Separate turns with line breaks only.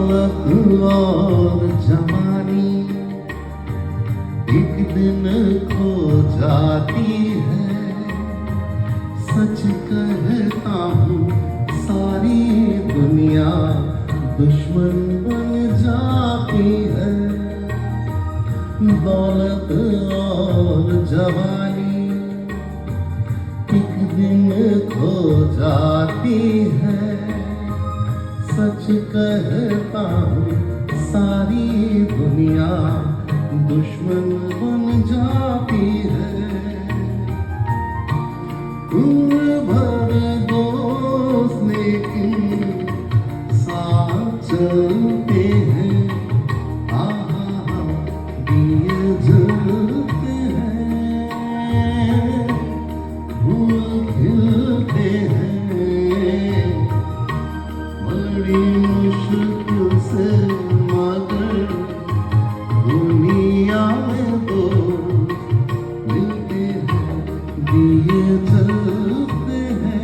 दौलत और जवानी एक दिन खो जाती है। सच कहता हूँ सारी दुनिया दुश्मन बन जाती है। दौलत और जवानी एक दिन खो जाती है। सच कहता हूँ सारी दुनिया दुश्मन बन जाती है। उम्र भर दोस्त लेकिन साथ चलते हैं। आहा दिए जलते हैं, फूल खिलते हैं। बड़ी मुश्किल से मगर दुनिया